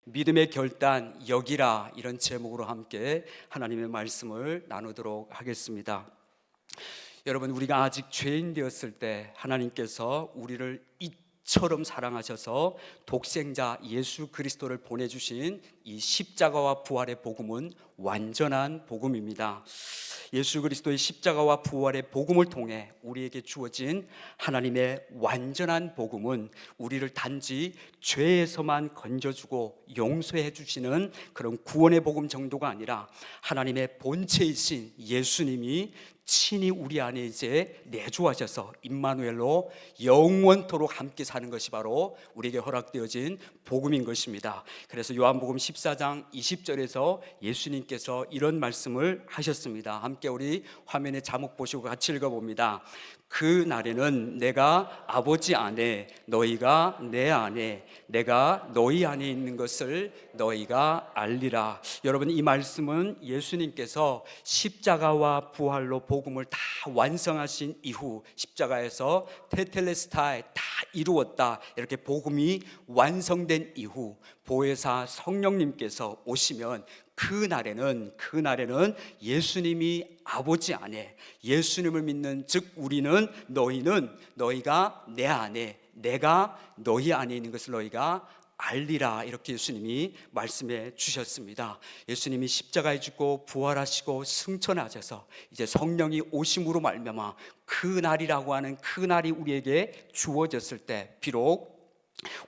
믿음의 결단 여기라, 이런 제목으로 함께 하나님의 말씀을 나누도록 하겠습니다. 여러분, 우리가 아직 죄인 되었을 때 하나님께서 우리를 이처럼 사랑하셔서 독생자 예수 그리스도를 보내주신 이 십자가와 부활의 복음은 완전한 복음입니다. 예수 그리스도의 십자가와 부활의 복음을 통해 우리에게 주어진 하나님의 완전한 복음은 우리를 단지 죄에서만 건져주고 용서해 주시는 그런 구원의 복음 정도가 아니라 하나님의 본체이신 예수님이 친히 우리 안에 이제 내주하셔서 임마누엘로 영원토록 함께 사는 것이 바로 우리에게 허락되어진 복음인 것입니다. 그래서 요한복음 14장 20절에서 예수님께서 이런 말씀을 하셨습니다. 함께 우리 화면에 자막 보시고 같이 읽어봅니다. 그 날에는 내가 아버지 안에, 너희가 내 안에, 내가 너희 안에 있는 것을 너희가 알리라. 여러분, 이 말씀은 예수님께서 십자가와 부활로 복음을 다 완성하신 이후, 십자가에서 테텔레스타에 다 이루었다, 이렇게 복음이 완성된 이후 보혜사 성령님께서 오시면 그 날에는 예수님이 아버지 안에, 예수님을 믿는 즉 우리는, 너희가 내 안에, 내가 너희 안에 있는 것을 너희가 알리라, 이렇게 예수님이 말씀해 주셨습니다. 예수님이 십자가에 죽고 부활하시고 승천하셔서 이제 성령이 오심으로 말미암아 그 날이라고 하는 그 날이 우리에게 주어졌을 때 비록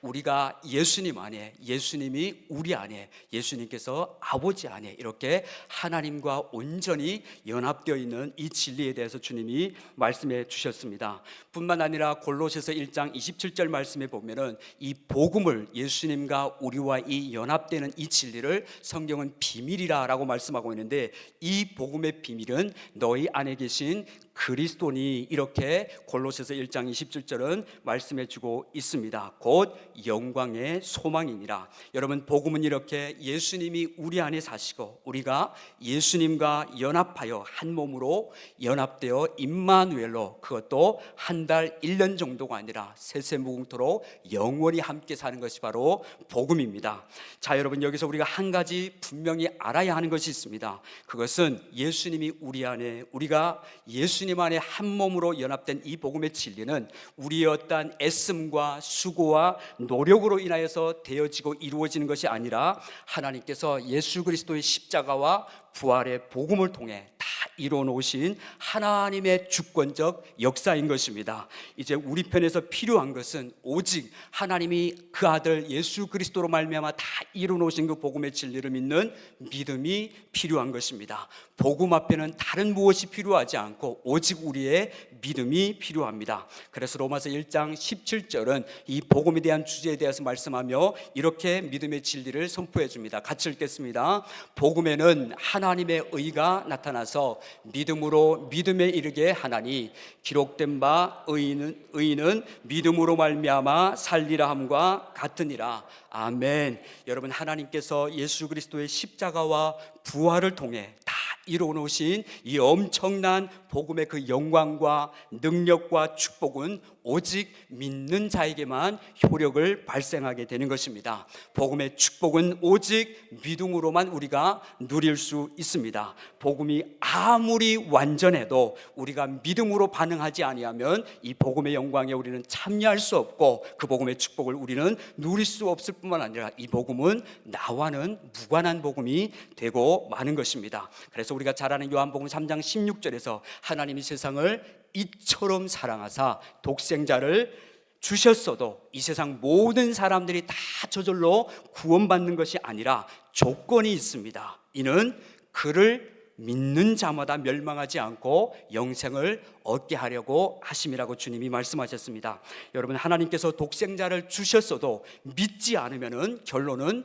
우리가 예수님 안에, 예수님이 우리 안에, 예수님께서 아버지 안에 이렇게 하나님과 온전히 연합되어 있는 이 진리에 대해서 주님이 말씀해 주셨습니다. 뿐만 아니라 골로새서 1장 27절 말씀에 보면은 이 복음을, 예수님과 우리와 이 연합되는 이 진리를 성경은 비밀이라고 말씀하고 있는데, 이 복음의 비밀은 너희 안에 계신 그리스도니, 이렇게 골로새서 1장 27절은 말씀해 주고 있습니다. 곧 영광의 소망이니라. 여러분, 복음은 이렇게 예수님이 우리 안에 사시고 우리가 예수님과 연합하여 한 몸으로 연합되어 임마누엘로, 그것도 한 달 1년 정도가 아니라 세세무궁토록 영원히 함께 사는 것이 바로 복음입니다. 자, 여러분, 여기서 우리가 한 가지 분명히 알아야 하는 것이 있습니다. 그것은 예수님이 우리 안에, 우리가 예수님 안에 한 몸으로 연합된 이 복음의 진리는 우리의 어떠한 애씀과 수고와 노력으로 인하여서 되어지고 이루어지는 것이 아니라 하나님께서 예수 그리스도의 십자가와 부활의 복음을 통해 다 이루어 놓으신 하나님의 주권적 역사인 것입니다. 이제 우리 편에서 필요한 것은 오직 하나님이 그 아들 예수 그리스도로 말미암아 다 이루어 놓으신 그 복음의 진리를 믿는 믿음이 필요한 것입니다. 복음 앞에는 다른 무엇이 필요하지 않고 오직 우리의 믿음이 필요합니다. 그래서 로마서 1장 17절은 이 복음에 대한 주제에 대해서 말씀하며 이렇게 믿음의 진리를 선포해 줍니다. 같이 읽겠습니다. 복음에는 하나님의 의가 나타나서 믿음으로 믿음에 이르게 하나니, 기록된 바 의인은 믿음으로 말미암아 살리라 함과 같으니라. 아멘. 여러분, 하나님께서 예수 그리스도의 십자가와 부활을 통해 다 이루어 놓으신 이 엄청난 복음의 그 영광과 능력과 축복은 오직 믿는 자에게만 효력을 발생하게 되는 것입니다. 복음의 축복은 오직 믿음으로만 우리가 누릴 수 있습니다. 복음이 아무리 완전해도 우리가 믿음으로 반응하지 아니하면 이 복음의 영광에 우리는 참여할 수 없고 그 복음의 축복을 우리는 누릴 수 없을 뿐만 아니라 이 복음은 나와는 무관한 복음이 되고 마는 것입니다. 그래서 우리가 잘 아는 요한복음 3장 16절에서 하나님이 세상을 이처럼 사랑하사 독생자를 주셨어도 이 세상 모든 사람들이 다 저절로 구원받는 것이 아니라 조건이 있습니다. 이는 그를 믿는 자마다 멸망하지 않고 영생을 얻게 하려고 하심이라고 주님이 말씀하셨습니다. 여러분, 하나님께서 독생자를 주셨어도 믿지 않으면 결론은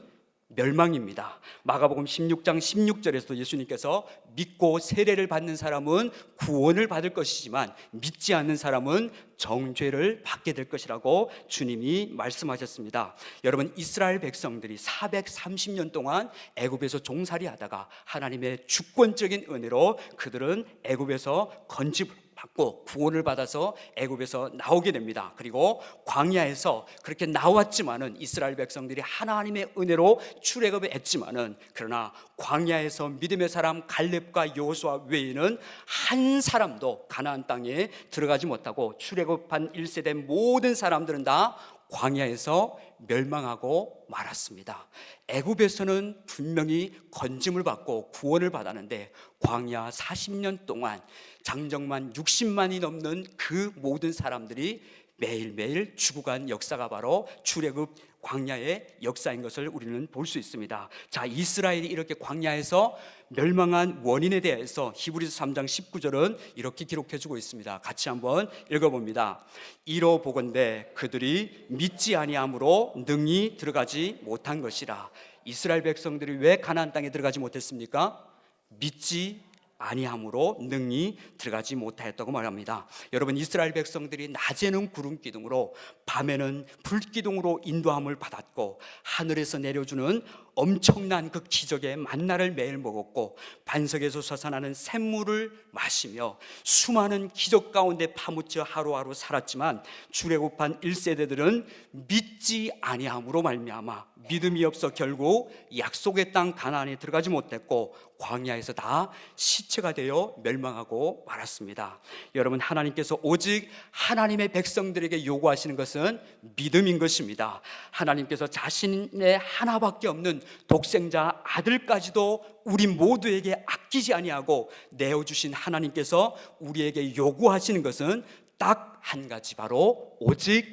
멸망입니다. 마가복음 16장 16절에서도 예수님께서 믿고 세례를 받는 사람은 구원을 받을 것이지만 믿지 않는 사람은 정죄를 받게 될 것이라고 주님이 말씀하셨습니다. 여러분, 이스라엘 백성들이 430년 동안 애굽에서 종살이 하다가 하나님의 주권적인 은혜로 그들은 애굽에서 건집 받고 구원을 받아서 애굽에서 나오게 됩니다. 그리고 광야에서 그렇게 나왔지만은 이스라엘 백성들이 하나님의 은혜로 출애굽을 했지만은 그러나 광야에서 믿음의 사람 갈렙과 여호수아 외에는 한 사람도 가나안 땅에 들어가지 못하고 출애굽한 1세대 모든 사람들은 다 광야에서 멸망하고 말았습니다. 애굽에서는 분명히 건짐을 받고 구원을 받았는데 광야 40년 동안 장정만 60만이 넘는 그 모든 사람들이 매일매일 죽어간 역사가 바로 출애굽 광야의 역사인 것을 우리는 볼 수 있습니다. 자, 이스라엘이 이렇게 광야에서 멸망한 원인에 대해서 히브리서 3장 19절은 이렇게 기록해 주고 있습니다. 같이 한번 읽어봅니다. 이로 보건대 그들이 믿지 아니함으로 능히 들어가지 못한 것이라. 이스라엘 백성들이 왜 가나안 땅에 들어가지 못했습니까? 믿지 아니함으로 능히 들어가지 못하였다고 말합니다. 여러분, 이스라엘 백성들이 낮에는 구름 기둥으로 밤에는 불 기둥으로 인도함을 받았고 하늘에서 내려주는 엄청난 그 기적의 만나를 매일 먹었고 반석에서 솟아나는 샘물을 마시며 수많은 기적 가운데 파묻혀 하루하루 살았지만 출애굽한 1세대들은 믿지 아니함으로 말미암아 믿음이 없어 결국 약속의 땅 가나안에 들어가지 못했고 광야에서 다 시체가 되어 멸망하고 말았습니다. 여러분, 하나님께서 오직 하나님의 백성들에게 요구하시는 것은 믿음인 것입니다. 하나님께서 자신의 하나밖에 없는 독생자 아들까지도 우리 모두에게 아끼지 아니하고 내어주신 하나님께서 우리에게 요구하시는 것은 딱 한 가지, 바로 오직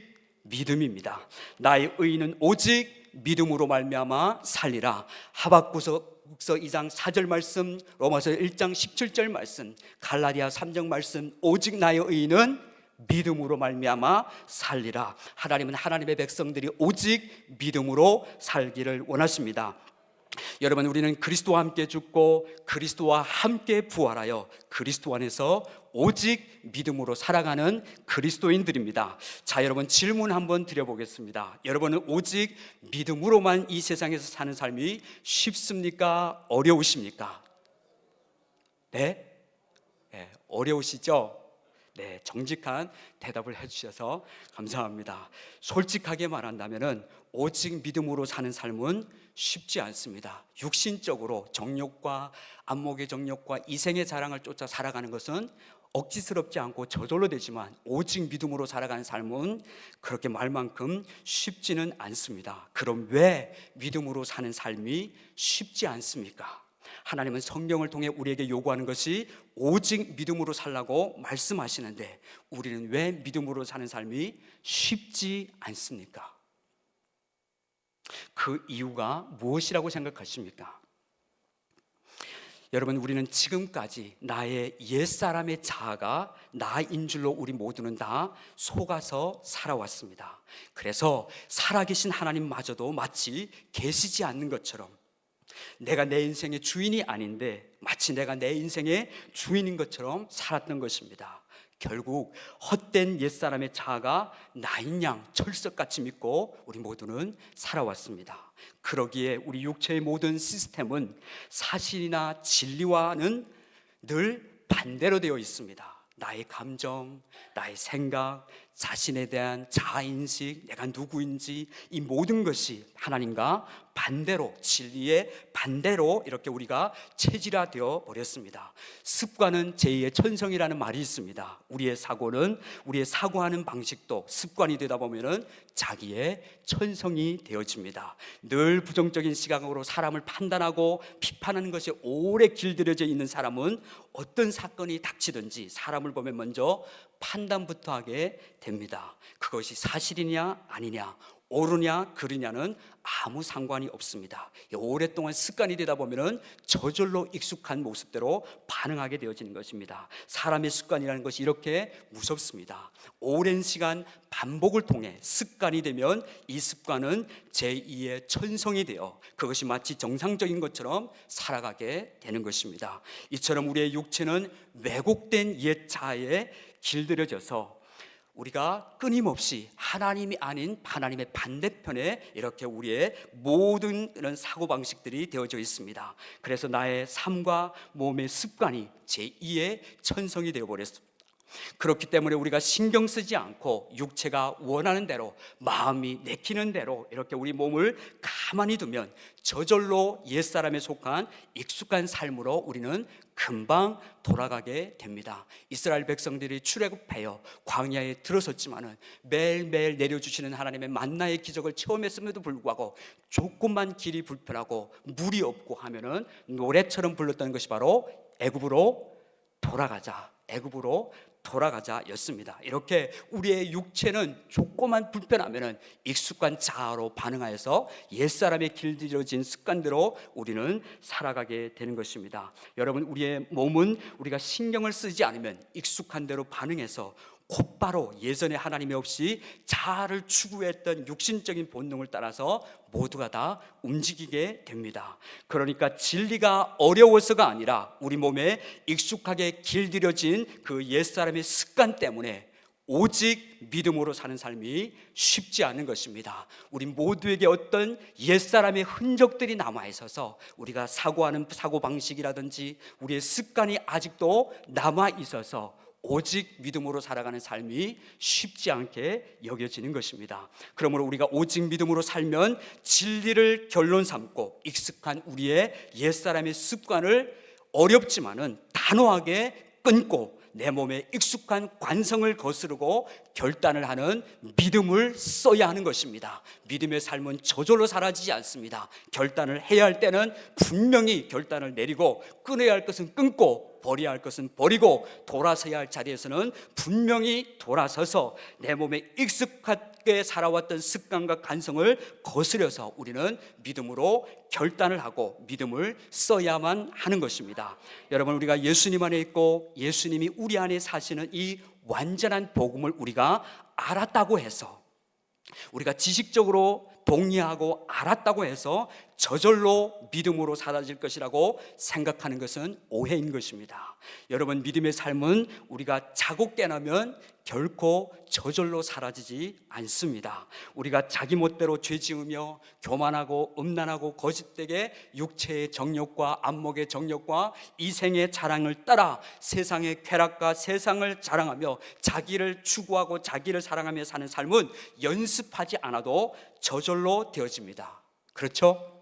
믿음입니다. 나의 의인은 오직 믿음으로 말미암아 살리라. 하박국서 2장 4절 말씀, 로마서 1장 17절 말씀, 갈라디아 3장 말씀, 오직 나의 의인은 믿음으로 말미암아 살리라. 하나님은 하나님의 백성들이 오직 믿음으로 살기를 원하십니다. 여러분, 우리는 그리스도와 함께 죽고 그리스도와 함께 부활하여 그리스도 안에서 오직 믿음으로 살아가는 그리스도인들입니다. 자, 여러분, 질문 한번 드려보겠습니다. 여러분은 오직 믿음으로만 이 세상에서 사는 삶이 쉽습니까? 어려우십니까? 네? 네, 어려우시죠? 네, 정직한 대답을 해주셔서 감사합니다. 솔직하게 말한다면 오직 믿음으로 사는 삶은 쉽지 않습니다. 육신적으로 정욕과 안목의 정욕과 이생의 자랑을 쫓아 살아가는 것은 억지스럽지 않고 저절로 되지만 오직 믿음으로 살아가는 삶은 그렇게 말만큼 쉽지는 않습니다. 그럼 왜 믿음으로 사는 삶이 쉽지 않습니까? 하나님은 성경을 통해 우리에게 요구하는 것이 오직 믿음으로 살라고 말씀하시는데 우리는 왜 믿음으로 사는 삶이 쉽지 않습니까? 그 이유가 무엇이라고 생각하십니까? 여러분, 우리는 지금까지 나의 옛사람의 자아가 나인 줄로 우리 모두는 다 속아서 살아왔습니다. 그래서 살아계신 하나님마저도 마치 계시지 않는 것처럼 내가 내 인생의 주인이 아닌데 마치 내가 내 인생의 주인인 것처럼 살았던 것입니다. 결국 헛된 옛사람의 자아가 나인 양 철석같이 믿고 우리 모두는 살아왔습니다. 그러기에 우리 육체의 모든 시스템은 사실이나 진리와는 늘 반대로 되어 있습니다. 나의 감정, 나의 생각, 자신에 대한 자아인식, 내가 누구인지 이 모든 것이 하나님과 반대로, 진리의 반대로 이렇게 우리가 체질화되어 버렸습니다. 습관은 제2의 천성이라는 말이 있습니다. 우리의 사고는, 우리의 사고하는 방식도 습관이 되다 보면은 자기의 천성이 되어집니다. 늘 부정적인 시각으로 사람을 판단하고 비판하는 것이 오래 길들여져 있는 사람은 어떤 사건이 닥치든지 사람을 보면 먼저 판단부터 하게 됩니다. 그것이 사실이냐 아니냐, 옳으냐 그르냐는 아무 상관이 없습니다. 오랫동안 습관이 되다 보면 저절로 익숙한 모습대로 반응하게 되어지는 것입니다. 사람의 습관이라는 것이 이렇게 무섭습니다. 오랜 시간 반복을 통해 습관이 되면 이 습관은 제2의 천성이 되어 그것이 마치 정상적인 것처럼 살아가게 되는 것입니다. 이처럼 우리의 육체는 왜곡된 옛 자아에 길들여져서 우리가 끊임없이 하나님이 아닌 하나님의 반대편에 이렇게 우리의 모든 이런 사고방식들이 되어져 있습니다. 그래서 나의 삶과 몸의 습관이 제2의 천성이 되어버렸습니다. 그렇기 때문에 우리가 신경 쓰지 않고 육체가 원하는 대로, 마음이 내키는 대로 이렇게 우리 몸을 가만히 두면 저절로 옛사람에 속한 익숙한 삶으로 우리는 금방 돌아가게 됩니다. 이스라엘 백성들이 출애굽하여 광야에 들어섰지만은 매일매일 내려주시는 하나님의 만나의 기적을 체험했음에도 불구하고 조금만 길이 불편하고 물이 없고 하면은 노래처럼 불렀던 것이 바로 애굽으로 돌아가자, 애굽으로 돌아가자였습니다. 이렇게 우리의 육체는 조금만 불편하면은 익숙한 자아로 반응하여서 옛사람의 길들여진 습관대로 우리는 살아가게 되는 것입니다. 여러분, 우리의 몸은 우리가 신경을 쓰지 않으면 익숙한 대로 반응해서 곧바로 예전에 하나님이 없이 자아를 추구했던 육신적인 본능을 따라서 모두가 다 움직이게 됩니다. 그러니까 진리가 어려워서가 아니라 우리 몸에 익숙하게 길들여진 그 옛사람의 습관 때문에 오직 믿음으로 사는 삶이 쉽지 않은 것입니다. 우리 모두에게 어떤 옛사람의 흔적들이 남아있어서 우리가 사고하는 사고방식이라든지 우리의 습관이 아직도 남아있어서 오직 믿음으로 살아가는 삶이 쉽지 않게 여겨지는 것입니다. 그러므로 우리가 오직 믿음으로 살면 진리를 결론 삼고 익숙한 우리의 옛사람의 습관을 어렵지만은 단호하게 끊고 내 몸에 익숙한 관성을 거스르고 결단을 하는 믿음을 써야 하는 것입니다. 믿음의 삶은 저절로 사라지지 않습니다. 결단을 해야 할 때는 분명히 결단을 내리고 끊어야 할 것은 끊고 버려야 할 것은 버리고 돌아서야 할 자리에서는 분명히 돌아서서 내 몸에 익숙하게 살아왔던 습관과 관성을 거스려서 우리는 믿음으로 결단을 하고 믿음을 써야만 하는 것입니다. 여러분, 우리가 예수님 안에 있고 예수님이 우리 안에 사시는 이 완전한 복음을 우리가 알았다고 해서, 우리가 지식적으로 동의하고 알았다고 해서 저절로 믿음으로 사라질 것이라고 생각하는 것은 오해인 것입니다. 여러분, 믿음의 삶은 우리가 자고 깨나면 결코 저절로 사라지지 않습니다. 우리가 자기 멋대로 죄 지으며 교만하고 음란하고 거짓되게 육체의 정욕과 안목의 정욕과 이생의 자랑을 따라 세상의 쾌락과 세상을 자랑하며 자기를 추구하고 자기를 사랑하며 사는 삶은 연습하지 않아도 저절로 되어집니다. 그렇죠?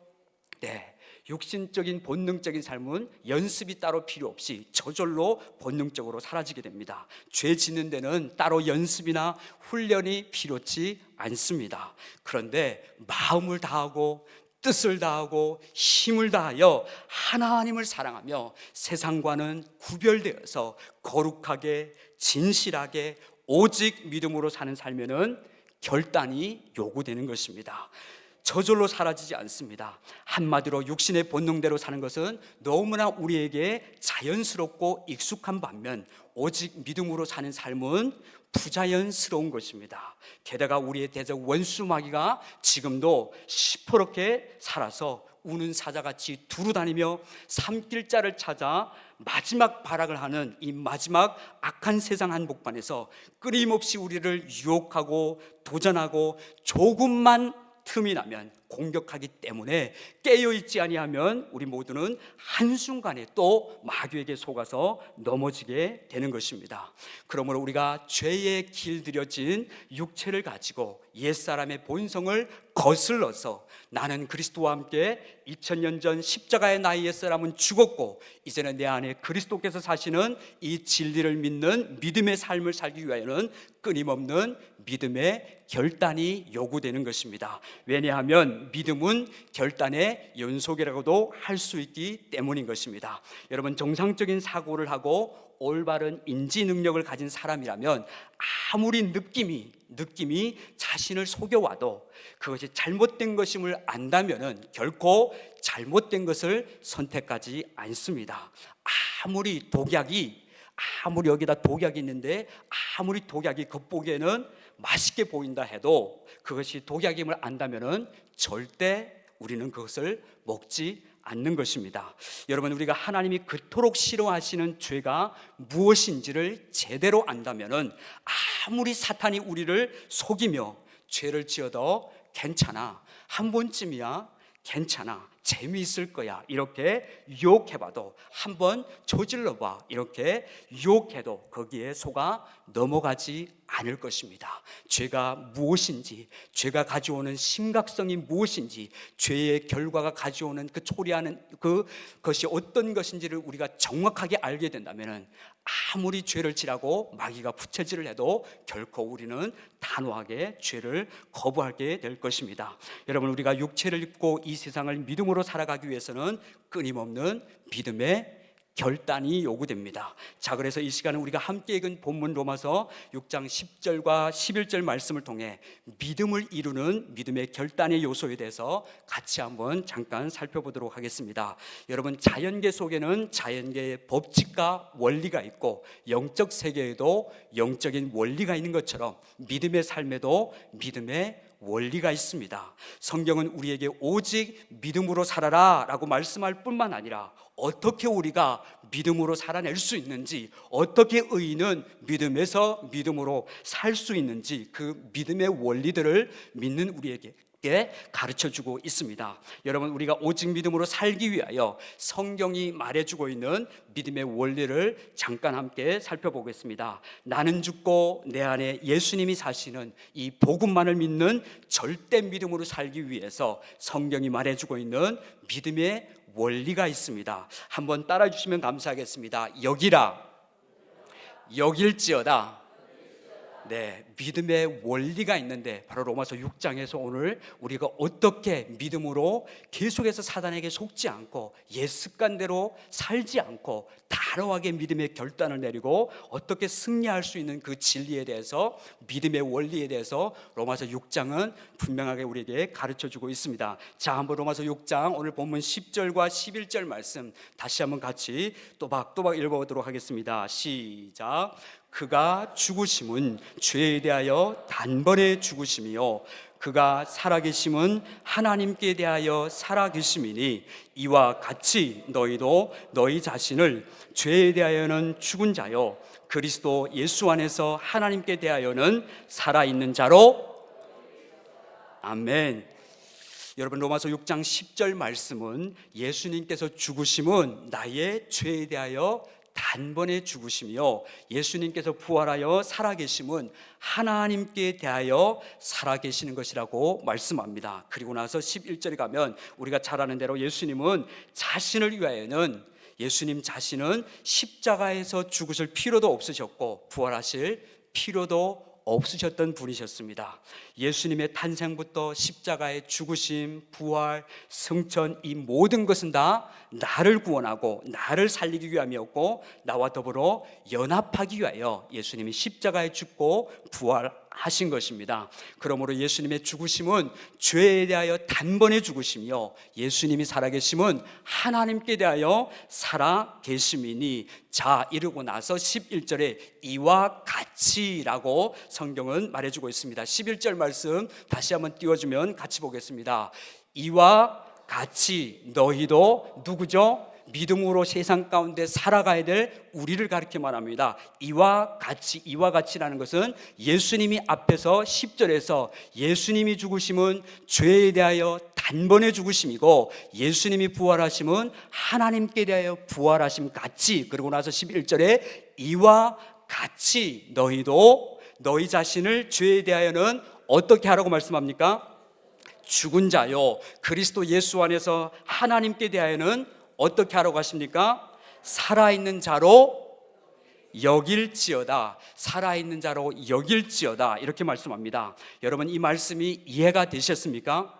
네, 육신적인 본능적인 삶은 연습이 따로 필요 없이 저절로 본능적으로 사라지게 됩니다. 죄 짓는 데는 따로 연습이나 훈련이 필요치 않습니다. 그런데 마음을 다하고 뜻을 다하고 힘을 다하여 하나님을 사랑하며 세상과는 구별되어서 거룩하게 진실하게 오직 믿음으로 사는 삶에는 결단이 요구되는 것입니다. 저절로 사라지지 않습니다. 한마디로 육신의 본능대로 사는 것은 너무나 우리에게 자연스럽고 익숙한 반면 오직 믿음으로 사는 삶은 부자연스러운 것입니다. 게다가 우리의 대적 원수 마귀가 지금도 시퍼렇게 살아서 우는 사자같이 두루다니며 삼킬자를 찾아 마지막 발악을 하는 이 마지막 악한 세상 한복판에서 끊임없이 우리를 유혹하고 도전하고 조금만 틈이 나면 공격하기 때문에 깨어있지 아니하면 우리 모두는 한순간에 또 마귀에게 속아서 넘어지게 되는 것입니다. 그러므로 우리가 죄에 길들여진 육체를 가지고 옛사람의 본성을 거슬러서 나는 그리스도와 함께 2000년 전 십자가의 나의 옛사람은 죽었고 이제는 내 안에 그리스도께서 사시는 이 진리를 믿는 믿음의 삶을 살기 위하여는 끊임없는 믿음의 결단이 요구되는 것입니다. 왜냐하면 믿음은 결단의 연속이라고도 할 수 있기 때문인 것입니다. 여러분, 정상적인 사고를 하고 올바른 인지 능력을 가진 사람이라면 아무리 느낌이 자신을 속여와도 그것이 잘못된 것임을 안다면은 결코 잘못된 것을 선택하지 않습니다. 아무리 여기다 독약이 있는데 아무리 독약이 겉보기에는 맛있게 보인다 해도 그것이 독약임을 안다면은 절대 우리는 그것을 먹지 않는 것입니다. 여러분, 우리가 하나님이 그토록 싫어하시는 죄가 무엇인지를 제대로 안다면은 아무리 사탄이 우리를 속이며 죄를 지어도 괜찮아, 한 번쯤이야 괜찮아, 재미있을 거야 이렇게 유혹해봐도, 한번 저질러봐 이렇게 유혹해도 거기에 속아 넘어가지 않을 것입니다. 죄가 무엇인지, 죄가 가져오는 심각성이 무엇인지, 죄의 결과가 가져오는 그 초래하는 그것이 어떤 것인지를 우리가 정확하게 알게 된다면 아무리 죄를 지라고 마귀가 부채질을 해도 결코 우리는 단호하게 죄를 거부하게 될 것입니다. 여러분, 우리가 육체를 입고 이 세상을 믿음으로 살아가기 위해서는 끊임없는 믿음의 결단이 요구됩니다. 자, 그래서 이 시간은 우리가 함께 읽은 본문 로마서 6장 10절과 11절 말씀을 통해 믿음을 이루는 믿음의 결단의 요소에 대해서 같이 한번 잠깐 살펴보도록 하겠습니다. 여러분, 자연계 속에는 자연계의 법칙과 원리가 있고 영적 세계에도 영적인 원리가 있는 것처럼 믿음의 삶에도 믿음의 원리가 있습니다. 성경은 우리에게 오직 믿음으로 살아라 라고 말씀할 뿐만 아니라 어떻게 우리가 믿음으로 살아낼 수 있는지, 어떻게 의인은 믿음에서 믿음으로 살 수 있는지 그 믿음의 원리들을 믿는 우리에게 가르쳐주고 있습니다. 여러분, 우리가 오직 믿음으로 살기 위하여 성경이 말해주고 있는 믿음의 원리를 잠깐 함께 살펴보겠습니다. 나는 죽고 내 안에 예수님이 사시는 이 복음만을 믿는 절대 믿음으로 살기 위해서 성경이 말해주고 있는 믿음의 원리가 있습니다. 한번 따라해 주시면 감사하겠습니다. 여기라, 여길지어다. 네, 믿음의 원리가 있는데 바로 로마서 6장에서 오늘 우리가 어떻게 믿음으로 계속해서 사단에게 속지 않고 옛 습관대로 살지 않고 단호하게 믿음의 결단을 내리고 어떻게 승리할 수 있는 그 진리에 대해서, 믿음의 원리에 대해서 로마서 6장은 분명하게 우리에게 가르쳐주고 있습니다. 자, 한번 로마서 6장 오늘 본문 10절과 11절 말씀 다시 한번 같이 또박또박 읽어보도록 하겠습니다. 시작. 그가 죽으심은 죄에 대하여 단번에 죽으심이요 그가 살아계심은 하나님께 대하여 살아계심이니 이와 같이 너희도 너희 자신을 죄에 대하여는 죽은 자요 그리스도 예수 안에서 하나님께 대하여는 살아있는 자로. 아멘. 여러분, 로마서 6장 10절 말씀은 예수님께서 죽으심은 나의 죄에 대하여 단번에 죽으시며 예수님께서 부활하여 살아계심은 하나님께 대하여 살아계시는 것이라고 말씀합니다. 그리고 나서 11절에 가면 우리가 잘 아는 대로 예수님은 자신을 위하여는, 예수님 자신은 십자가에서 죽으실 필요도 없으셨고 부활하실 필요도 없으셨던 분이셨습니다. 예수님의 탄생부터 십자가의 죽으심, 부활, 승천, 이 모든 것은 다 나를 구원하고 나를 살리기 위함이었고 나와 더불어 연합하기 위하여 예수님이 십자가에 죽고 부활하신 것입니다. 그러므로 예수님의 죽으심은 죄에 대하여 단번에 죽으시며 예수님이 살아계심은 하나님께 대하여 살아계심이니, 자, 이르고 나서 11절에 이와 같이라고 성경은 말해주고 있습니다. 11절 말씀 다시 한번 띄워주면 같이 보겠습니다. 이와 같이 너희도 누구죠? 믿음으로 세상 가운데 살아가야 될 우리를 가리켜 말합니다. 이와 같이, 이와 같이라는 것은 예수님이 앞에서 10절에서 예수님이 죽으심은 죄에 대하여 단번에 죽으심이고 예수님이 부활하심은 하나님께 대하여 부활하심 같이, 그리고 나서 11절에 이와 같이 너희도 너희 자신을 죄에 대하여는 어떻게 하라고 말씀합니까? 죽은 자요 그리스도 예수 안에서 하나님께 대하여는 어떻게 하라고 하십니까? 살아있는 자로 여길지어다. 살아있는 자로 여길지어다 이렇게 말씀합니다. 여러분, 이 말씀이 이해가 되셨습니까?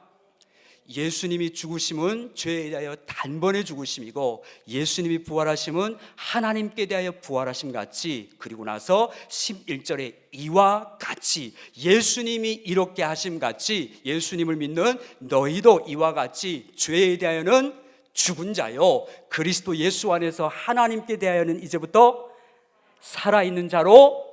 예수님이 죽으심은 죄에 대하여 단번에 죽으심이고 예수님이 부활하심은 하나님께 대하여 부활하심 같이, 그리고 나서 11절에 이와 같이, 예수님이 이렇게 하심 같이 예수님을 믿는 너희도 이와 같이 죄에 대하여는 죽은 자요 그리스도 예수 안에서 하나님께 대하여는 이제부터 살아있는 자로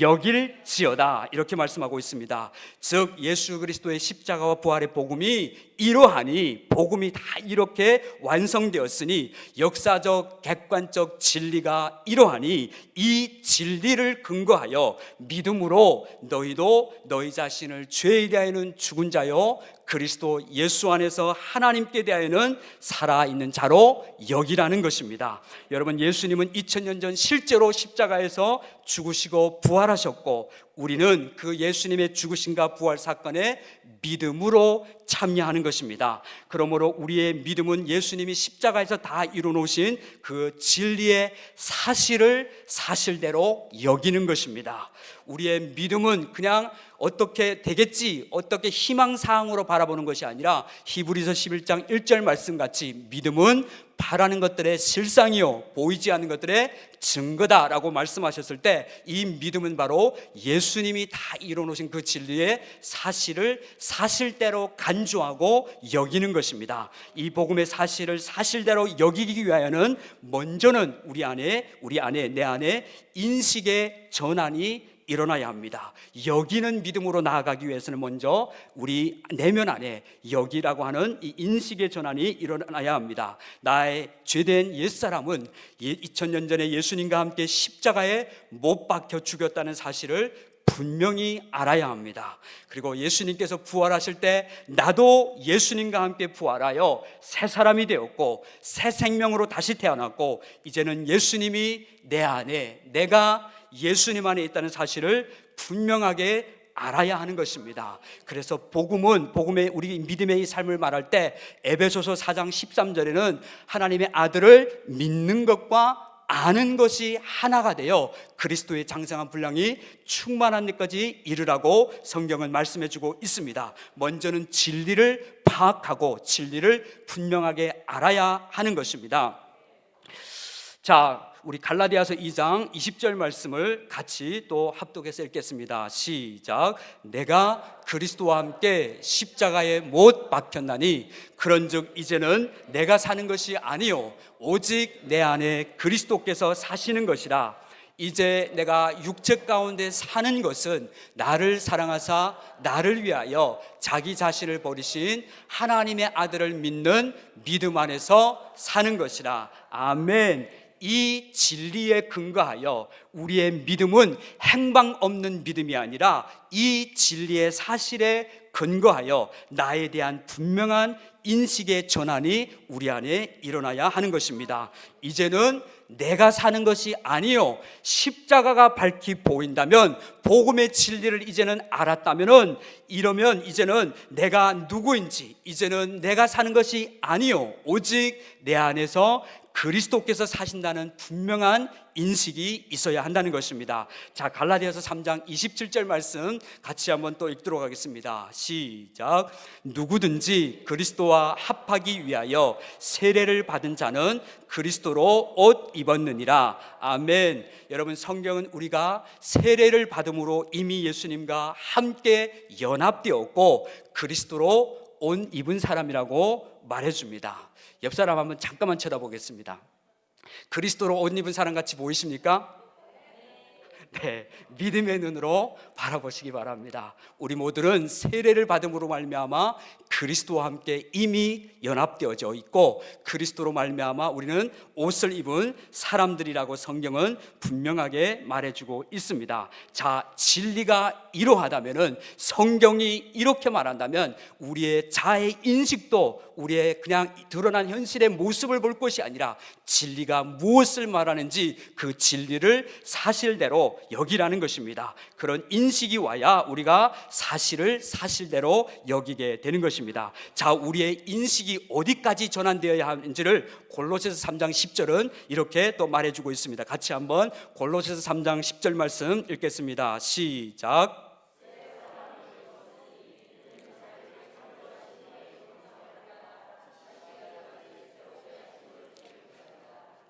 여길지어다 이렇게 말씀하고 있습니다. 즉 예수 그리스도의 십자가와 부활의 복음이 이러하니, 복음이 다 이렇게 완성되었으니, 역사적 객관적 진리가 이러하니, 이 진리를 근거하여 믿음으로 너희도 너희 자신을 죄에 대하여는 죽은 자요 그리스도 예수 안에서 하나님께 대하여는 살아있는 자로 여기라는 것입니다. 여러분, 예수님은 2000년 전 실제로 십자가에서 죽으시고 부활하셨고, 우리는 그 예수님의 죽으심과 부활 사건에 믿음으로 참여하는 것입니다. 그러므로 우리의 믿음은 예수님이 십자가에서 다 이루어놓으신 그 진리의 사실을 사실대로 여기는 것입니다. 우리의 믿음은 그냥 어떻게 되겠지, 어떻게 희망사항으로 바라보는 것이 아니라 히브리서 11장 1절 말씀같이 믿음은 바라는 것들의 실상이요 보이지 않는 것들의 증거다라고 말씀하셨을 때, 이 믿음은 바로 예수님이 다 이뤄놓으신 그 진리의 사실을 사실대로 간주하고 여기는 것입니다. 이 복음의 사실을 사실대로 여기기 위하여는 먼저는 우리 안에 내 안에 인식의 전환이 일어나야 합니다. 여기는 믿음으로 나아가기 위해서는 먼저 우리 내면 안에 여기라고 하는 이 인식의 전환이 일어나야 합니다. 나의 죄된 옛사람은 2000년 전에 예수님과 함께 십자가에 못 박혀 죽였다는 사실을 분명히 알아야 합니다. 그리고 예수님께서 부활하실 때 나도 예수님과 함께 부활하여 새 사람이 되었고 새 생명으로 다시 태어났고, 이제는 예수님이 내 안에, 내가 예수님 안에 있다는 사실을 분명하게 알아야 하는 것입니다. 그래서 복음의 우리 믿음의 이 삶을 말할 때 에베소서 4장 13절에는 하나님의 아들을 믿는 것과 아는 것이 하나가 되어 그리스도의 장성한 분량이 충만한 데까지 이르라고 성경은 말씀해주고 있습니다. 먼저는 진리를 파악하고 진리를 분명하게 알아야 하는 것입니다. 자, 우리 갈라디아서 2장 20절 말씀을 같이 또 합독해서 읽겠습니다. 시작. 내가 그리스도와 함께 십자가에 못 박혔나니 그런즉 이제는 내가 사는 것이 아니요 오직 내 안에 그리스도께서 사시는 것이라. 이제 내가 육체 가운데 사는 것은 나를 사랑하사 나를 위하여 자기 자신을 버리신 하나님의 아들을 믿는 믿음 안에서 사는 것이라. 아멘. 이 진리에 근거하여 우리의 믿음은 행방 없는 믿음이 아니라 이 진리의 사실에 근거하여 나에 대한 분명한 인식의 전환이 우리 안에 일어나야 하는 것입니다. 이제는 내가 사는 것이 아니요 십자가가 밝히 보인다면, 복음의 진리를 이제는 알았다면, 이러면 이제는 내가 누구인지, 이제는 내가 사는 것이 아니요 오직 내 안에서 그리스도께서 사신다는 분명한 인식이 있어야 한다는 것입니다. 자, 갈라디아서 3장 27절 말씀 같이 한번 또 읽도록 하겠습니다. 시작. 누구든지 그리스도와 합하기 위하여 세례를 받은 자는 그리스도로 옷 입었느니라. 아멘. 여러분, 성경은 우리가 세례를 받음으로 이미 예수님과 함께 연합되었고 그리스도로 옷 입은 사람이라고 말해줍니다. 옆 사람 한번 잠깐만 쳐다보겠습니다. 그리스도로 옷 입은 사람 같이 보이십니까? 네, 믿음의 눈으로 바라보시기 바랍니다. 우리 모두는 세례를 받음으로 말미암아 그리스도와 함께 이미 연합되어져 있고 그리스도로 말미암아 우리는 옷을 입은 사람들이라고 성경은 분명하게 말해주고 있습니다. 자, 진리가 이러하다면은, 성경이 이렇게 말한다면 우리의 자의 인식도 우리의 그냥 드러난 현실의 모습을 볼 것이 아니라 진리가 무엇을 말하는지 그 진리를 사실대로 여기라는 것입니다. 그런 인식이 와야 우리가 사실을 사실대로 여기게 되는 것입니다. 자, 우리의 인식이 어디까지 전환되어야 하는지를 골로새서 3장 10절은 이렇게 또 말해주고 있습니다. 같이 한번 골로새서 3장 10절 말씀 읽겠습니다. 시작.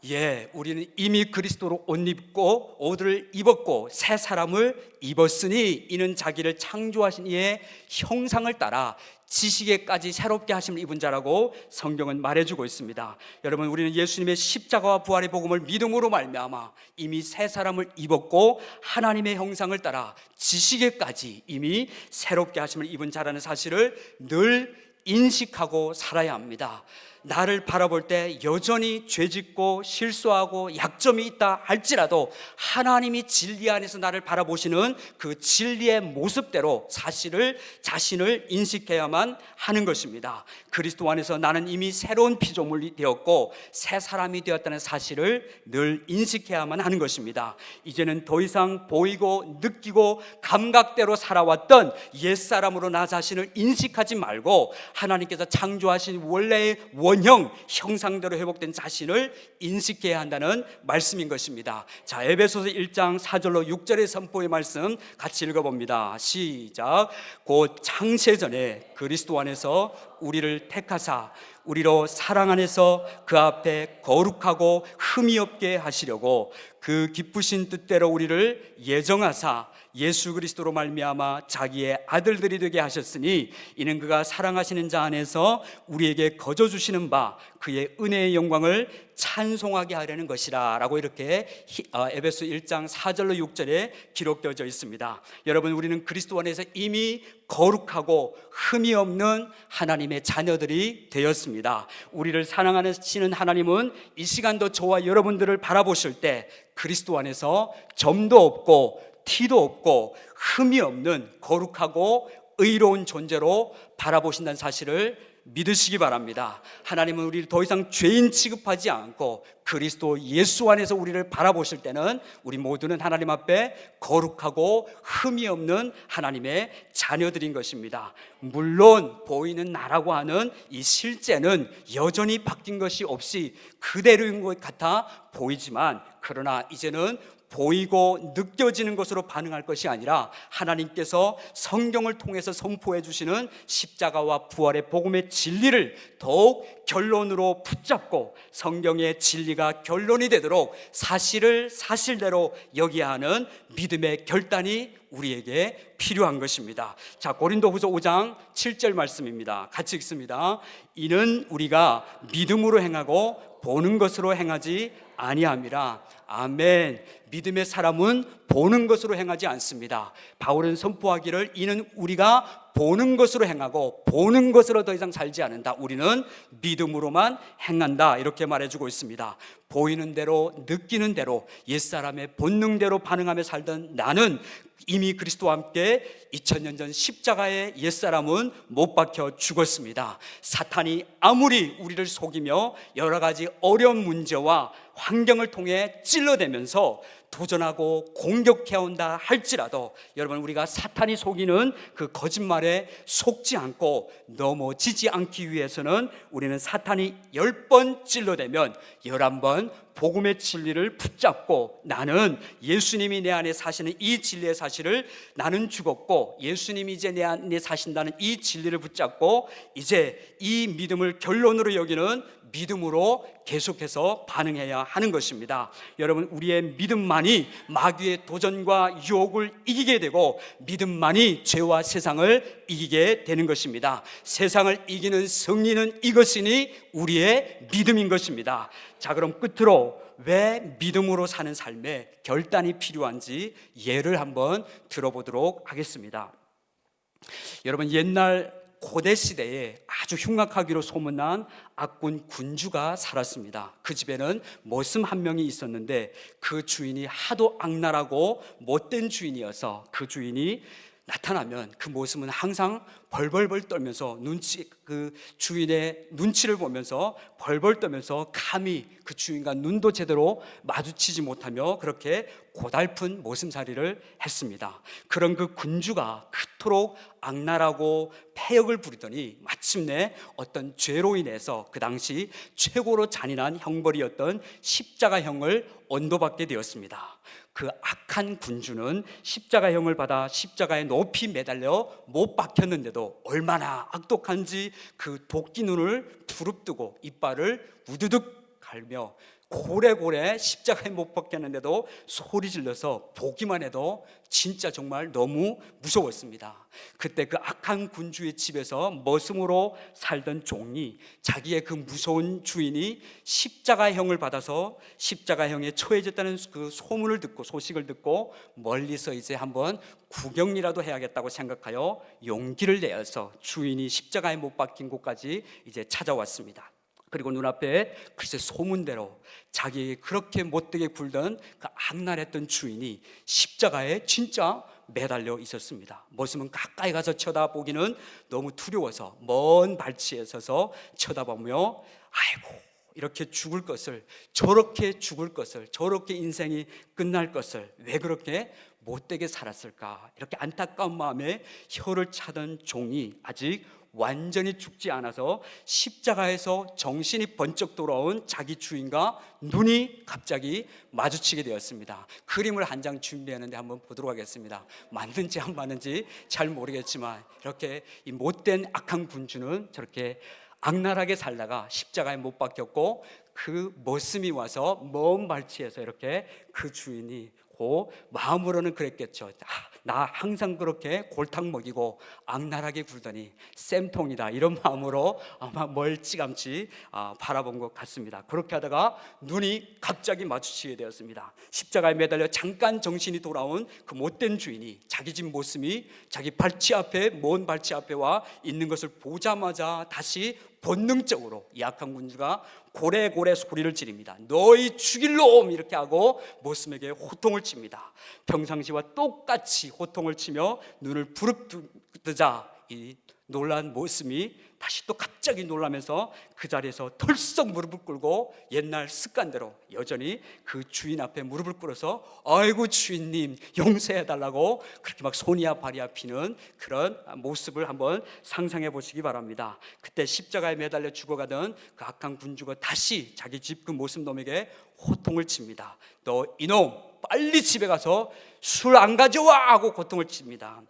예, 우리는 이미 그리스도로 옷 입고 옷을 입었고 새 사람을 입었으니 이는 자기를 창조하신 이의 형상을 따라 지식에까지 새롭게 하심을 입은 자라고 성경은 말해주고 있습니다. 여러분, 우리는 예수님의 십자가와 부활의 복음을 믿음으로 말미암아 이미 새 사람을 입었고 하나님의 형상을 따라 지식에까지 이미 새롭게 하심을 입은 자라는 사실을 늘 인식하고 살아야 합니다. 나를 바라볼 때 여전히 죄짓고 실수하고 약점이 있다 할지라도 하나님이 진리 안에서 나를 바라보시는 그 진리의 모습대로 자신을 인식해야만 하는 것입니다. 그리스도 안에서 나는 이미 새로운 피조물이 되었고 새 사람이 되었다는 사실을 늘 인식해야만 하는 것입니다. 이제는 더 이상 보이고 느끼고 감각대로 살아왔던 옛사람으로 나 자신을 인식하지 말고 하나님께서 창조하신 원래의 원형, 형상대로 회복된 자신을 인식해야 한다는 말씀인 것입니다. 자, 에베소서 1장 4절로 6절의 선포의 말씀 같이 읽어봅니다. 시작. 곧 창세전에 그리스도 안에서 우리를 택하사 우리로 사랑 안에서 그 앞에 거룩하고 흠이 없게 하시려고 그 기쁘신 뜻대로 우리를 예정하사 예수 그리스도로 말미암아 자기의 아들들이 되게 하셨으니 이는 그가 사랑하시는 자 안에서 우리에게 거저 주시는 바 그의 은혜의 영광을 찬송하게 하려는 것이라 라고 이렇게 에베소 1장 4절로 6절에 기록되어져 있습니다. 여러분, 우리는 그리스도 안에서 이미 거룩하고 흠이 없는 하나님의 자녀들이 되었습니다. 우리를 사랑하시는 하나님은 이 시간도 저와 여러분들을 바라보실 때 그리스도 안에서 점도 없고 티도 없고 흠이 없는 거룩하고 의로운 존재로 바라보신다는 사실을 믿으시기 바랍니다. 하나님은 우리를 더 이상 죄인 취급하지 않고 그리스도 예수 안에서 우리를 바라보실 때는 우리 모두는 하나님 앞에 거룩하고 흠이 없는 하나님의 자녀들인 것입니다. 물론 보이는 나라고 하는 이 실제는 여전히 바뀐 것이 없이 그대로인 것 같아 보이지만, 그러나 이제는 보이고 느껴지는 것으로 반응할 것이 아니라 하나님께서 성경을 통해서 선포해 주시는 십자가와 부활의 복음의 진리를 더욱 결론으로 붙잡고 성경의 진리가 결론이 되도록 사실을 사실대로 여기야 하는 믿음의 결단이 우리에게 필요한 것입니다. 자, 고린도후서 5장 7절 말씀입니다. 같이 읽습니다. 이는 우리가 믿음으로 행하고 보는 것으로 행하지 아니함이라. 아멘. 믿음의 사람은 보는 것으로 행하지 않습니다. 바울은 선포하기를 이는 우리가 보는 것으로 행하고 보는 것으로 더 이상 살지 않는다. 우리는 믿음으로만 행한다. 이렇게 말해주고 있습니다. 보이는 대로 느끼는 대로 옛사람의 본능대로 반응하며 살던 나는 이미 그리스도와 함께 2000년 전 십자가의 옛사람은 못 박혀 죽었습니다. 사탄이 아무리 우리를 속이며 여러 가지 어려운 문제와 환경을 통해 찔러대면서 도전하고 공격해온다 할지라도 여러분, 우리가 사탄이 속이는 그 거짓말에 속지 않고 넘어지지 않기 위해서는 우리는 사탄이 10번 찔러대면 11번 복음의 진리를 붙잡고 나는 예수님이 내 안에 사시는 이 진리의 사실을 나는 죽었고 예수님이 이제 내 안에 사신다는 이 진리를 붙잡고 이제 이 믿음을 결론으로 여기는 믿음으로 계속해서 반응해야 하는 것입니다. 여러분, 우리의 믿음만이 마귀의 도전과 유혹을 이기게 되고 믿음만이 죄와 세상을 이기게 되는 것입니다. 세상을 이기는 승리는 이것이니 우리의 믿음인 것입니다. 자, 그럼 끝으로 왜 믿음으로 사는 삶에 결단이 필요한지 예를 한번 들어보도록 하겠습니다. 여러분, 옛날 고대 시대에 아주 흉악하기로 소문난 악군 군주가 살았습니다. 그 집에는 머슴 한 명이 있었는데 그 주인이 하도 악랄하고 못된 주인이어서 그 주인이 나타나면 그 머슴은 항상 벌벌벌 떨면서 그 주인의 눈치를 보면서 벌벌 떨면서 감히 그 주인과 눈도 제대로 마주치지 못하며 그렇게 고달픈 머슴살이를 했습니다. 그런 그 군주가 그토록 악랄하고 패역을 부리더니 마침내 어떤 죄로 인해서 그 당시 최고로 잔인한 형벌이었던 십자가형을 언도받게 되었습니다. 그 악한 군주는 십자가형을 받아 십자가에 높이 매달려 못 박혔는데도 얼마나 악독한지 그 도끼 눈을 부릅뜨고 이빨을 우두둑 갈며 고래고래 십자가에 못 박혔는데도 소리 질러서 보기만 해도 진짜 정말 너무 무서웠습니다. 그때 그 악한 군주의 집에서 머슴으로 살던 종이 자기의 그 무서운 주인이 십자가형을 받아서 십자가형에 처해졌다는 그 소식을 듣고 멀리서 이제 한번 구경이라도 해야겠다고 생각하여 용기를 내어서 주인이 십자가에 못 박힌 곳까지 이제 찾아왔습니다. 그리고 눈앞에 글쎄 소문대로 자기에게 그렇게 못되게 굴던 그 악랄했던 주인이 십자가에 진짜 매달려 있었습니다. 머슴은 가까이 가서 쳐다보기는 너무 두려워서 먼 발치에 서서 쳐다보며 아이고 이렇게 죽을 것을, 저렇게 죽을 것을, 저렇게 인생이 끝날 것을 왜 그렇게 못되게 살았을까, 이렇게 안타까운 마음에 혀를 차던 종이 아직 완전히 죽지 않아서 십자가에서 정신이 번쩍 돌아온 자기 주인과 눈이 갑자기 마주치게 되었습니다. 그림을 한 장 준비했는데 한번 보도록 하겠습니다. 맞는지 안 맞는지 잘 모르겠지만 이렇게 이 못된 악한 군주는 저렇게 악랄하게 살다가 십자가에 못 박혔고, 그 머슴이 와서 먼 발치에서 이렇게 그 주인이 마음으로는 그랬겠죠. 나 항상 그렇게 골탕 먹이고 악랄하게 굴더니 쌤통이다, 이런 마음으로 아마 멀찌감치 바라본 것 같습니다. 그렇게 하다가 눈이 갑자기 마주치게 되었습니다. 십자가에 매달려 잠깐 정신이 돌아온 그 못된 주인이 자기 집 모습이 자기 발치 앞에, 먼 발치 앞에 와 있는 것을 보자마자 다시 본능적으로 이 악한 군주가 고래고래 소리를 지릅니다. 너희 죽일 놈, 이렇게 하고 모슴에게 호통을 칩니다. 평상시와 똑같이 호통을 치며 눈을 부릅뜨자 이 놀란 모슴이 다시 또 갑자기 놀라면서 그 자리에서 털썩 무릎을 꿇고 옛날 습관대로 여전히 그 주인 앞에 무릎을 꿇어서 아이고 주인님 용서해달라고 그렇게 막 손이야 발이야 피는 그런 모습을 한번 상상해 보시기 바랍니다. 그때 십자가에 매달려 죽어가던 그 악한 군주가 다시 자기 집 그 모습놈에게 호통을 칩니다. 너 이놈 빨리 집에 가서 술 안 가져와 하고 호통을 칩니다.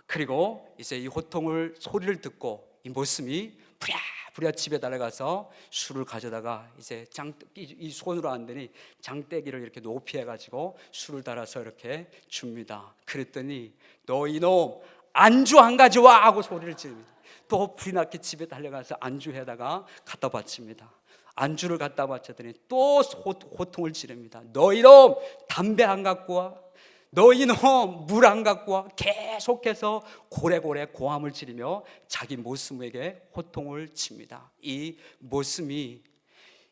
그리고 이제 이 호통을 소리를 듣고 이 모습이 부랴부랴 집에 달려가서 술을 가져다가 이제 이 손으로 안 되니 장대기를 이렇게 높이 해가지고 술을 달아서 이렇게 줍니다. 그랬더니 너 이놈 안주 안 가져와 하고 소리를 지릅니다. 또 불이 났게 집에 달려가서 안주에다가 갖다 바칩니다. 안주를 갖다 바쳤더니 또 호통을 지릅니다. 너 이놈 담배 안 갖고 와, 너 이놈 물 안 갖고 와. 계속해서 고래고래 고함을 지르며 자기 모슴에게 호통을 칩니다. 이 모슴이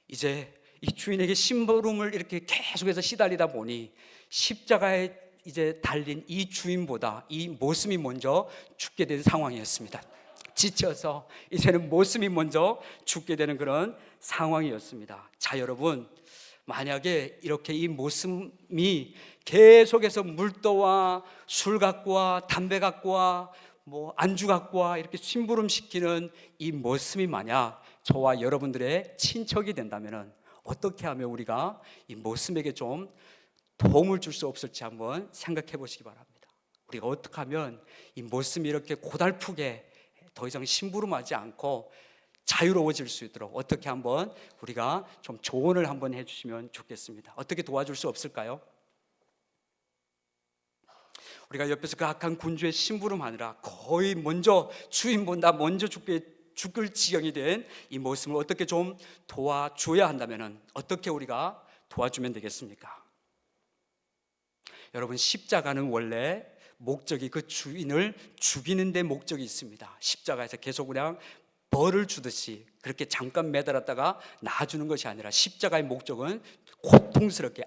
이제 이 주인에게 심부름을 이렇게 계속해서 시달리다 보니 십자가에 이제 달린 이 주인보다 이 모슴이 먼저 죽게 된 상황이었습니다. 지쳐서 이제는 모슴이 먼저 죽게 되는 그런 상황이었습니다. 자, 여러분, 만약에 이렇게 이 모슴이 계속해서 물도와 술 갖고 와, 담배 갖고 와, 뭐 안주 갖고 와, 이렇게 심부름 시키는 이 모슴이 만약 저와 여러분들의 친척이 된다면 어떻게 하면 우리가 이 모슴에게 좀 도움을 줄 수 없을지 한번 생각해 보시기 바랍니다. 우리가 어떻게 하면 이 모슴이 이렇게 고달프게 더 이상 심부름하지 않고 자유로워질 수 있도록 어떻게 한번 우리가 좀 조언을 한번 해주시면 좋겠습니다. 어떻게 도와줄 수 없을까요? 우리가 옆에서 그 악한 군주의 심부름하느라 거의 먼저 주인보다 먼저 죽을 지경이 된 이 모습을 어떻게 좀 도와줘야 한다면 어떻게 우리가 도와주면 되겠습니까? 여러분, 십자가는 원래 목적이 그 주인을 죽이는 데 목적이 있습니다. 십자가에서 계속 그냥 벌을 주듯이 그렇게 잠깐 매달았다가 놔주는 것이 아니라 십자가의 목적은 고통스럽게,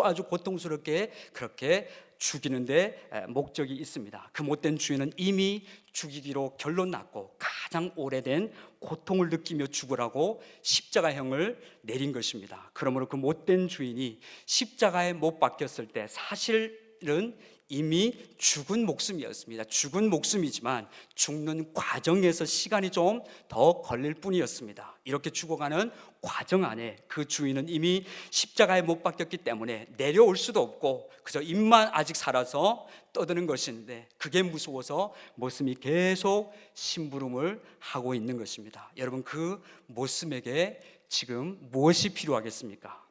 아주 고통스럽게 그렇게 죽이는데 목적이 있습니다. 그 못된 주인은 이미 죽이기로 결론 났고 가장 오래된 고통을 느끼며 죽으라고 십자가형을 내린 것입니다. 그러므로 그 못된 주인이 십자가에 못 박혔을 때 사실은 이미 죽은 목숨이었습니다. 죽은 목숨이지만 죽는 과정에서 시간이 좀 더 걸릴 뿐이었습니다. 이렇게 죽어가는 과정 안에 그 주인은 이미 십자가에 못 박혔기 때문에 내려올 수도 없고 그저 입만 아직 살아서 떠드는 것인데, 그게 무서워서 모슴이 계속 심부름을 하고 있는 것입니다. 여러분, 그 모슴에게 지금 무엇이 필요하겠습니까?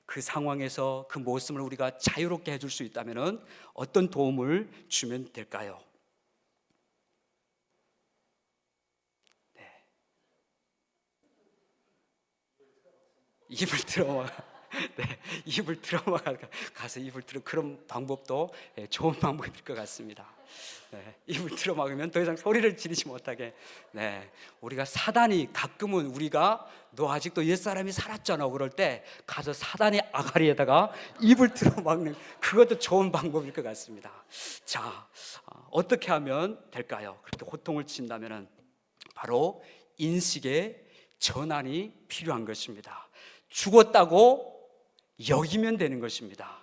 그 상황에서 그 모습을 우리가 자유롭게 해줄 수 있다면 어떤 도움을 주면 될까요? 네. 입을 틀어막아. 네, 입을 틀어막아 가서 입을 틀어, 그런 방법도 좋은 방법일 것 같습니다. 네, 입을 틀어막으면 더 이상 소리를 지르지 못하게. 네, 우리가 사단이 가끔은 우리가 너 아직도 옛사람이 살았잖아 그럴 때 가서 사단의 아가리에다가 입을 틀어막는, 그것도 좋은 방법일 것 같습니다. 자, 어떻게 하면 될까요? 그렇게 호통을 친다면은 바로 인식의 전환이 필요한 것입니다. 죽었다고 여기면 되는 것입니다.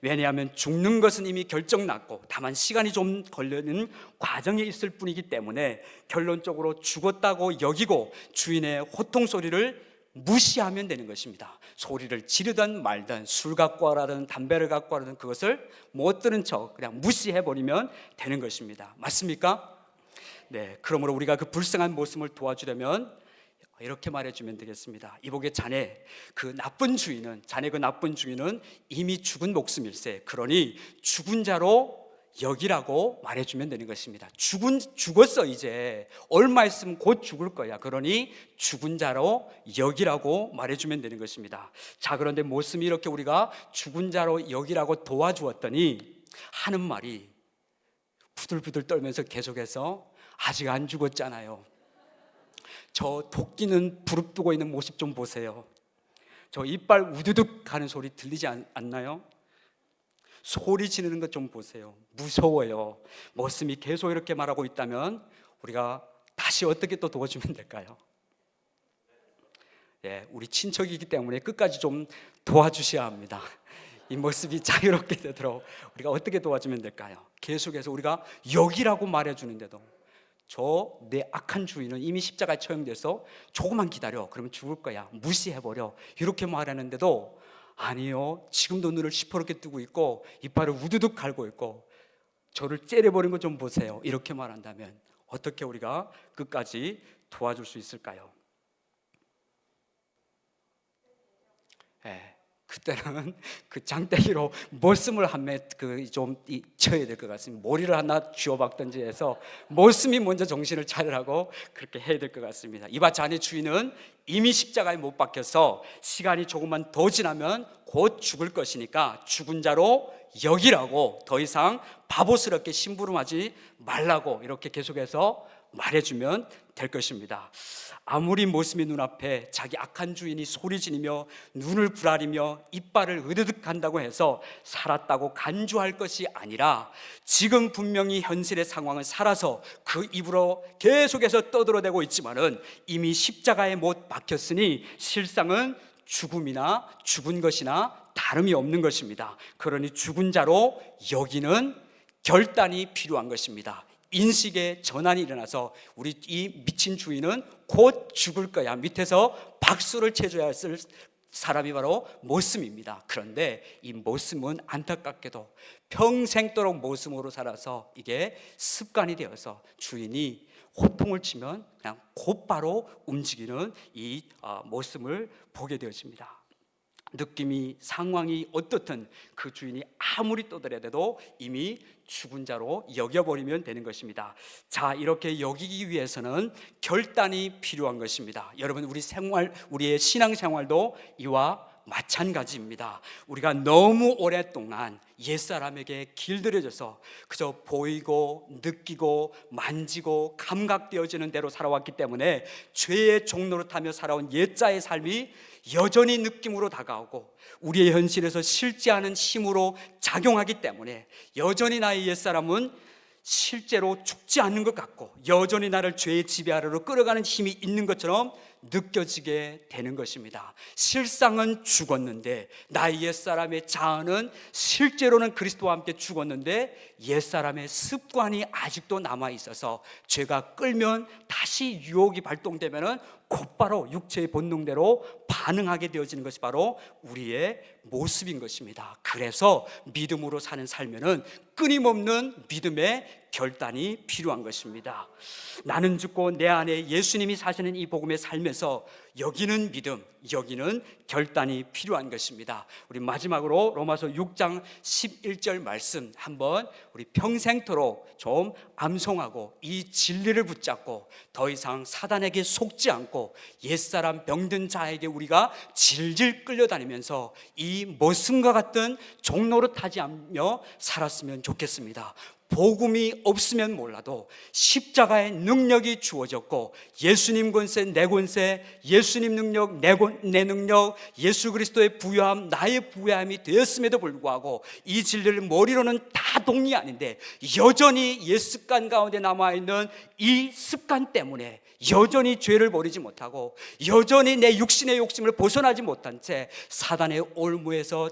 왜냐하면 죽는 것은 이미 결정났고 다만 시간이 좀 걸리는 과정에 있을 뿐이기 때문에 결론적으로 죽었다고 여기고 주인의 호통 소리를 무시하면 되는 것입니다. 소리를 지르든 말든, 술 갖고 와라든 담배를 갖고 와라든 그것을 못 들은 척 그냥 무시해버리면 되는 것입니다. 맞습니까? 네, 그러므로 우리가 그 불쌍한 모습을 도와주려면 이렇게 말해주면 되겠습니다. 이복의 자네 그 나쁜 주인은 이미 죽은 목숨일세. 그러니 죽은 자로 여기라고 말해주면 되는 것입니다. 죽었어. 이제 얼마 있으면 곧 죽을 거야. 그러니 죽은 자로 여기라고 말해주면 되는 것입니다. 자, 그런데 모습이 이렇게 우리가 죽은 자로 여기라고 도와주었더니 하는 말이 부들부들 떨면서 계속해서 아직 안 죽었잖아요. 저 토끼는 부릅뜨고 있는 모습 좀 보세요. 저 이빨 우두둑 하는 소리 들리지 않나요? 소리 지르는 것 좀 보세요. 무서워요. 모습이 계속 이렇게 말하고 있다면 우리가 다시 어떻게 또 도와주면 될까요? 예, 우리 친척이기 때문에 끝까지 좀 도와주셔야 합니다. 이 모습이 자유롭게 되도록 우리가 어떻게 도와주면 될까요? 계속해서 우리가 여기라고 말해주는데도 저 내 악한 주인은 이미 십자가에 처형돼서 조금만 기다려, 그러면 죽을 거야, 무시해버려, 이렇게 말하는데도 아니요, 지금도 눈을 시퍼렇게 뜨고 있고 이빨을 우두둑 갈고 있고 저를 째려버린 거 좀 보세요, 이렇게 말한다면 어떻게 우리가 끝까지 도와줄 수 있을까요? 그때는 그 장대기로 머슴을 한 매 좀 쳐야 될 것 같습니다. 머리를 하나 쥐어박든지 해서 머슴이 먼저 정신을 차리라고 그렇게 해야 될 것 같습니다. 이봐, 자네 주인은 이미 십자가에 못 박혀서 시간이 조금만 더 지나면 곧 죽을 것이니까 죽은 자로 여기라고, 더 이상 바보스럽게 심부름하지 말라고 이렇게 계속해서 말해주면 될 것입니다. 아무리 모습이 눈앞에 자기 악한 주인이 소리 지르며 눈을 부라리며 이빨을 으드득 한다고 해서 살았다고 간주할 것이 아니라 지금 분명히 현실의 상황을 살아서 그 입으로 계속해서 떠들어대고 있지만은 이미 십자가에 못 박혔으니 실상은 죽음이나 죽은 것이나 다름이 없는 것입니다. 그러니 죽은 자로 여기는 결단이 필요한 것입니다. 인식의 전환이 일어나서 우리 이 미친 주인은 곧 죽을 거야, 밑에서 박수를 쳐줘야 할 사람이 바로 모슴입니다. 그런데 이 모슴은 안타깝게도 평생도록 모슴으로 살아서 이게 습관이 되어서 주인이 호통을 치면 그냥 곧바로 움직이는 이 모습을 보게 되어집니다. 느낌이, 상황이 어떻든 그 주인이 아무리 떠들어대도 이미 죽은 자로 여겨버리면 되는 것입니다. 자, 이렇게 여기기 위해서는 결단이 필요한 것입니다. 여러분, 우리의 신앙생활도 이와 마찬가지입니다. 우리가 너무 오랫동안 옛사람에게 길들여져서 그저 보이고 느끼고 만지고 감각되어지는 대로 살아왔기 때문에 죄의 종로를 타며 살아온 옛자의 삶이 여전히 느낌으로 다가오고 우리의 현실에서 실제 않은 힘으로 작용하기 때문에 여전히 나의 옛사람은 실제로 죽지 않는 것 같고 여전히 나를 죄의 지배 아래로 끌어가는 힘이 있는 것처럼 느껴지게 되는 것입니다. 실상은 죽었는데 나의 옛사람의 자아는 실제로는 그리스도와 함께 죽었는데 옛사람의 습관이 아직도 남아있어서 죄가 끌면 다시 유혹이 발동되면 곧바로 육체의 본능대로 반응하게 되어지는 것이 바로 우리의 모습인 것입니다. 그래서 믿음으로 사는 삶에는 끊임없는 믿음의 결단이 필요한 것입니다. 나는 죽고 내 안에 예수님이 사시는 이 복음의 삶에서 여기는 믿음, 여기는 결단이 필요한 것입니다. 우리 마지막으로 로마서 6장 11절 말씀 한번 우리 평생토록 좀 암송하고 이 진리를 붙잡고 더 이상 사단에게 속지 않고 옛사람 병든 자에게 우리가 질질 끌려다니면서 이 머슴과 같은 종노릇하지 않으며 살았으면 좋겠습니다. 복음이 없으면 몰라도 십자가의 능력이 주어졌고 예수님 권세 내 권세, 예수님 능력 내 능력, 예수 그리스도의 부요함 나의 부요함이 되었음에도 불구하고 이 진리를 머리로는 다 동의 아닌데 여전히 옛 습관 가운데 남아있는 이 습관 때문에 여전히 죄를 버리지 못하고 여전히 내 육신의 욕심을 벗어나지 못한 채 사단의 올무에서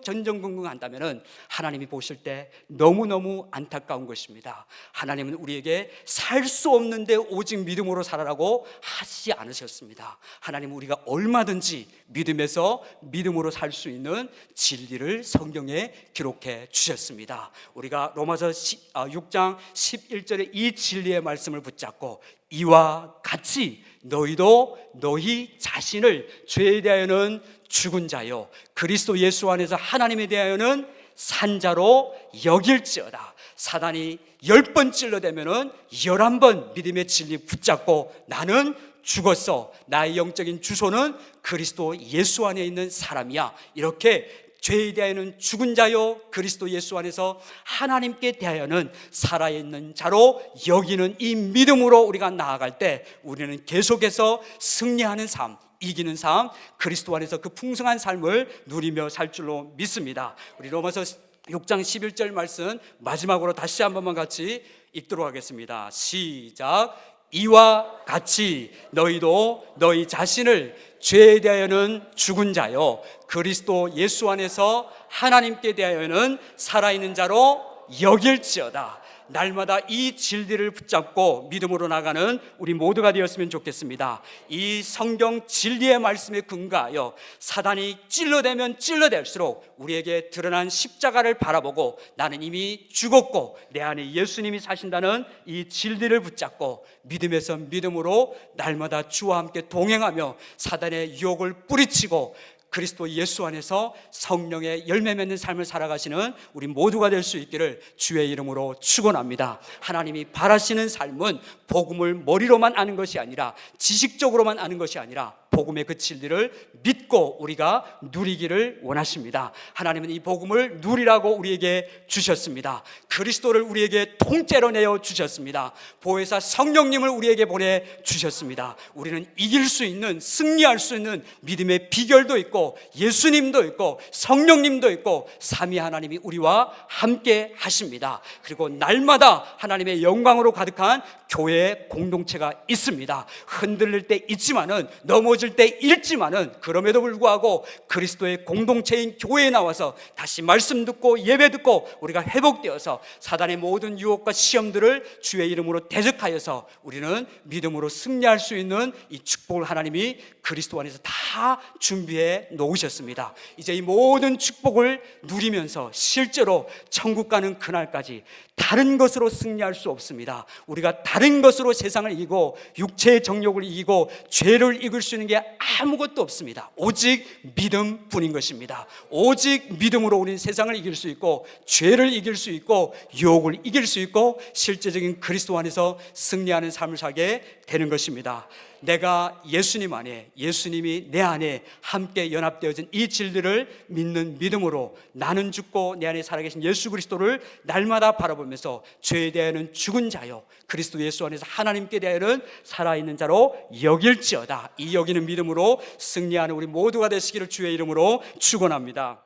전전긍긍한다면 하나님이 보실 때 너무너무 안타까운 것입니다. 하나님은 우리에게 살 수 없는데 오직 믿음으로 살아라고 하시지 않으셨습니다. 하나님은 우리가 얼마든지 믿음에서 믿음으로 살 수 있는 진리를 성경에 기록해 주셨습니다. 우리가 로마서 6장 11절의 이 진리의 말씀을 붙잡고 이와 같이 너희도 너희 자신을 죄에 대하여는 죽은 자요 그리스도 예수 안에서 하나님에 대하여는 산 자로 여길지어다. 사단이 10번 찔러대면은 11번 믿음의 진리 붙잡고 나는 죽었어. 나의 영적인 주소는 그리스도 예수 안에 있는 사람이야. 이렇게 죄에 대하여는 죽은 자요 그리스도 예수 안에서 하나님께 대하여는 살아있는 자로 여기는 이 믿음으로 우리가 나아갈 때 우리는 계속해서 승리하는 삶, 이기는 삶, 그리스도 안에서 그 풍성한 삶을 누리며 살 줄로 믿습니다. 우리 로마서 6장 11절 말씀 마지막으로 다시 한 번만 같이 읽도록 하겠습니다. 시작. 이와 같이 너희도 너희 자신을 죄에 대하여는 죽은 자요 그리스도 예수 안에서 하나님께 대하여는 살아있는 자로 여길지어다. 날마다 이 진리를 붙잡고 믿음으로 나가는 우리 모두가 되었으면 좋겠습니다. 이 성경 진리의 말씀에 근거하여 사단이 찔러대면 찔러댈수록 우리에게 드러난 십자가를 바라보고 나는 이미 죽었고 내 안에 예수님이 사신다는 이 진리를 붙잡고 믿음에서 믿음으로 날마다 주와 함께 동행하며 사단의 유혹을 뿌리치고 그리스도 예수 안에서 성령의 열매 맺는 삶을 살아가시는 우리 모두가 될 수 있기를 주의 이름으로 축원합니다. 하나님이 바라시는 삶은 복음을 머리로만 아는 것이 아니라 지식적으로만 아는 것이 아니라 복음의 그 진리를 믿고 우리가 누리기를 원하십니다. 하나님은 이 복음을 누리라고 우리에게 주셨습니다. 그리스도를 우리에게 통째로 내어 주셨습니다. 보혜사 성령님을 우리에게 보내주셨습니다. 우리는 이길 수 있는, 승리할 수 있는 믿음의 비결도 있고 예수님도 있고 성령님도 있고 삼위 하나님이 우리와 함께 하십니다. 그리고 날마다 하나님의 영광으로 가득한 교회 공동체가 있습니다. 흔들릴 때 있지만은 넘어질 때 잃지만은 그럼에도 불구하고 그리스도의 공동체인 교회에 나와서 다시 말씀 듣고 예배 듣고 우리가 회복되어서 사단의 모든 유혹과 시험들을 주의 이름으로 대적하여서 우리는 믿음으로 승리할 수 있는 이 축복을 하나님이 그리스도 안에서 다 준비해 놓으셨습니다. 이제 이 모든 축복을 누리면서 실제로 천국 가는 그날까지 다른 것으로 승리할 수 없습니다. 우리가 다른 것으로 세상을 이기고 육체의 정욕을 이기고 죄를 이길 수 있는 게 아무것도 없습니다. 오직 믿음뿐인 것입니다. 오직 믿음으로 우리는 세상을 이길 수 있고 죄를 이길 수 있고 유혹을 이길 수 있고 실제적인 그리스도 안에서 승리하는 삶을 살게 되는 것입니다. 내가 예수님 안에, 예수님이 내 안에 함께 연합되어진 이 진리를 믿는 믿음으로 나는 죽고 내 안에 살아계신 예수 그리스도를 날마다 바라보면서 죄에 대하여는 죽은 자요 그리스도 예수 안에서 하나님께 대하여는 살아있는 자로 여길지어다. 이 여기는 믿음으로 승리하는 우리 모두가 되시기를 주의 이름으로 축원합니다.